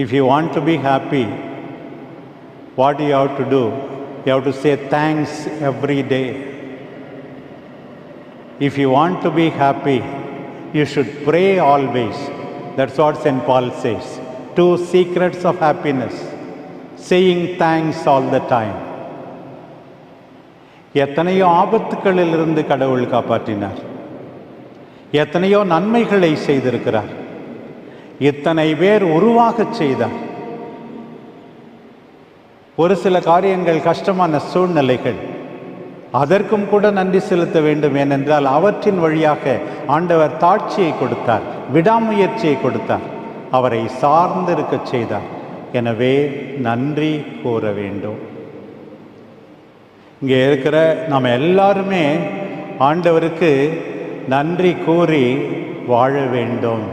If you want to be happy, what do you have to do? You have to say thanks every day. If you want to be happy, you should pray always. That's what St. Paul says. 2 secrets of happiness. Saying thanks all the time. எத்தனையோ ஆபத்துக்களிலிருந்து கடவுள் காப்பாற்றினார். எத்தனையோ நன்மைகளை செய்திருக்கிறார். இத்தனை பேர் உருவாகச் செய்தார். ஒரு சில காரியங்கள் கஷ்டமான சூழ்நிலைகள், அதற்கும் கூட நன்றி செலுத்த வேண்டும். ஏனென்றால் அவற்றின் வழியாக ஆண்டவர் தாட்சியை கொடுத்தார், விடாமுயற்சியை கொடுத்தார், அவரை சார்ந்திருக்கச் செய்தார். எனவே நன்றி கூற வேண்டும். இங்கே இருக்கிற நாம் எல்லாருமே ஆண்டவருக்கு நன்றி கூறி வாழ வேண்டும்.